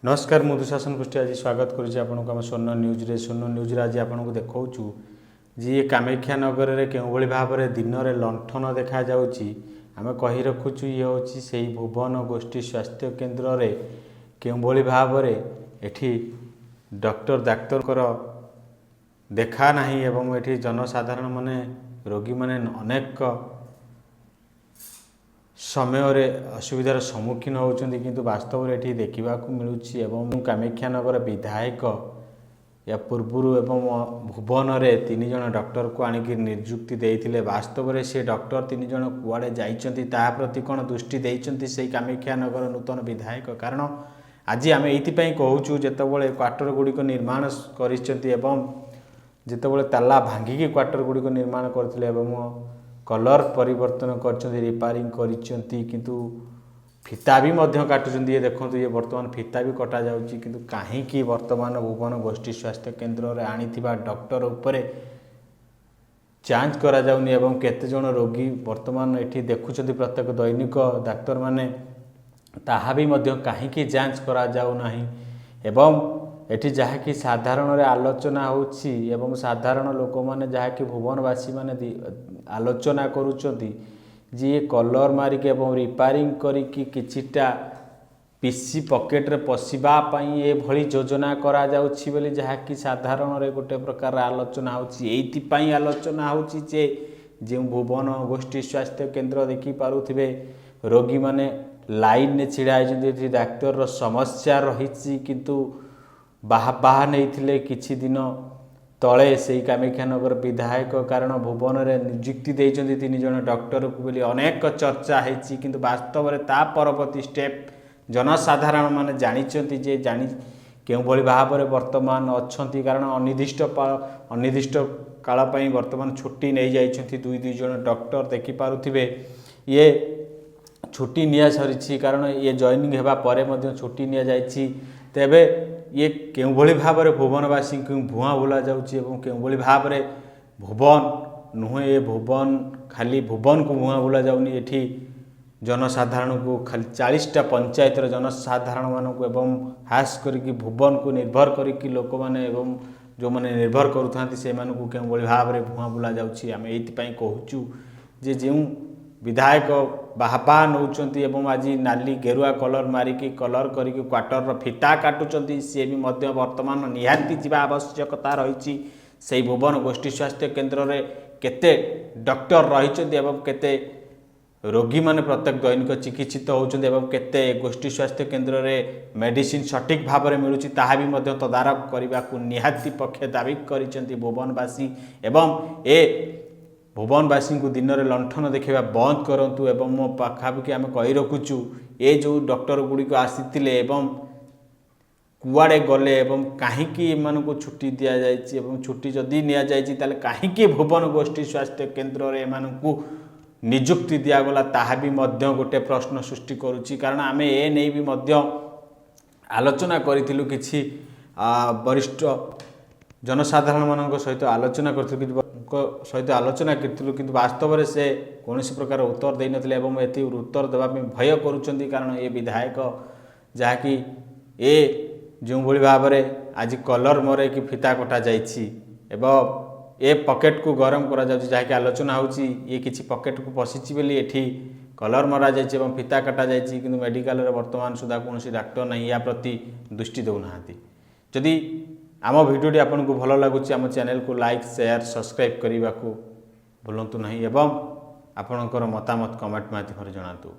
नमस्कार मु दुशासन पृष्ठ आज स्वागत करुच्ची आपको आम स्वर्ण न्यूज रे स्वर्ण न्यूज रे आज आपको देखा जी कामाख्या नगर में क्यों भाव में दिन में लंठन देखा आम कही रखुचु ये हूँ से भुवन गोष्ठी स्वास्थ्य केन्द्र रे क्यों भाव में एठी डॉक्टर डाक्तर देखा नहीं एवं एठी जनसाधारण माने रोगी माने अनेक समय असुविधार सम्मुखीन होती किंतु वास्तव में ये देखा मिलूँ कामाख्या नगर विधायक या पूर्वर एवं भुवन में 3 जन डॉक्टर को आणिक निजुक्ति देते वास्तव में से डॉक्टर 3 जन कुआड़े जाइछन्ति ता प्रति कौन दृष्टि देइछन्ति से कामाख्या नगर नूतन विधायक कारण आज आम ये कहूँ जितेबाला क्वार्टर गुड़िक निर्माण करते ताला भांगिकी क्वार्टर गुड़िक निर्माण करते कलर परिवर्तन कर रिपेयरिंग किंतु फिता भी काटुंट ये देखो ये बर्तमान फिता भी कटा जाउची किंतु कहीं वर्तमान भुवन गोष्ठी स्वास्थ्य केन्द्र में आनी डॉक्टर उपरे जांच करा जाउनी एवं केते जन रोगी वर्तमान एठी देखुचंती प्रत्येक दैनिक डाक्तर माने ताहा भी मध्य कहीं जांच करा जाउ नाही एवं एठी जहाँकि साधारण आलोचना होछि एवं साधारण लोक माने जहाँकि भुवनवासी माने आलोचना करुचंती जी ये कलर मारिक एवं रिपेयरिंग करिकी किछिटा पीसी पॉकेट रे पशिबा पई ए भली योजना करा जाउछि बोली जहाँकि साधारण रे गोटे प्रकार आलोचना होछि एइति पई आलोचना होछि जे जे भुवन गोष्ठी स्वास्थ्य केन्द्र देखि पारुथिबे रोगी माने लाइन ने छिड़ा आइछन्ति डाक्टर रो समस्या रहिछि किंतु बाहा नहीं किछि दिन तले से कामाख्या नगर विधायक कारण भुवन में निजुक्ति देइछन्ति 3 जन डॉक्टर को बोली अनेक चर्चा है किंतु वास्तव में ता परवर्ती स्टेप जनसाधारण माने जानिछन्ति जे जानी केउ भली भाव में वर्तमान अच्छी कारण अनिर्दिष्ट काल पई वर्तमान छुट्टी नहीं जाइछन्ति 2 जन डॉक्टर देखि पारुथिबे ये छुट्टी निया सरी कारण ये जॉइनिंग हेबा परे मध्य छुट्टी निया जाइछि तेबे ये केउ भली भाव में भुवनवासी को भुआ बुला जाउछि एवं केउ भली भाव में भुवन नुहे ये भुवन खाली भुवन को भुआ बुला जाउनी एठी जनसाधारण को खाली 40टा पंचायत जनसाधारण मानक एवं खास करिकी भुवन को निर्भर करिकी लोक माने एवं जो माने निर्भर करूथांती से मानक केउ भली भाव में भुआ बुला जाउछि आमे एथि पई कहूचु जे जेउ विधायक बाहापा नौचंती एवं आज नाली गेरुआ कलर मारिकी कलर करिकी क्वार्टर फिता काटुचंती सी भी मध्य वर्तमान निहाती जीवा आवश्यकता रही से भुवन गोष्ठी स्वास्थ्य केन्द्र में केते डॉक्टर रही एवं केते रोगी माने प्रत्येक दैनिक चिकित्सित होउचंती एवं केते गोष्ठी स्वास्थ्य केन्द्र में मेडिसिन सठिक भाव में मिलूची ताहा भी मध्य तदारख करने को निहाती पक्षे दाबी करिसेंती भुवनवासी एवं ए भुवनवासी को दिन में लंठन देखा बंद करूँ एवं मो पाखापाखि आम कही रखुचु ये जो डॉक्टर गुड़िक आसी एवं कुआड़े गले एवं कहीं एम छुट्टी दि जाए छुट्टी जदि नि कहीं भुवन गोष्ठी स्वास्थ्य केन्द्र में एम निजुक्ति दिगला ताहा भी मध्य गोटे प्रश्न सृष्टि करुच्ची कारण आम ए नहीं भी मध्य आलोचना करूँ कि वरिष्ठ जनसाधारण मान सहित आलोचना कर सहित आलोचना करूँ कि वास्तव में से कौन प्रकार उत्तर दे नथिले एवं एति उत्तर देवाई भय करुँच कारण ये विधायक जहाँकि ए जो भली भाव में आज कलर मरे कि फिता कटा जाइछि एवं ए पॉकेट को गरम करा जाउछि जहाँकि आलोचना होछि ये किछि पॉकेट को पशिछि बोली एठी कलर मरा जाइछि एवं फिता कटा जाइछि किंतु मेडिकल रे वर्तमान सुधा कौन डाक्टर नहीं या प्रति दृष्टि देउनाहांती जदि आम भिडियोटी आपको भल लगुच आम चैनल को लाइक शेयर सब्सक्राइब करने को भूलु नहीं एवं आपणकर मतामत कमेंट माध्यम जनातु।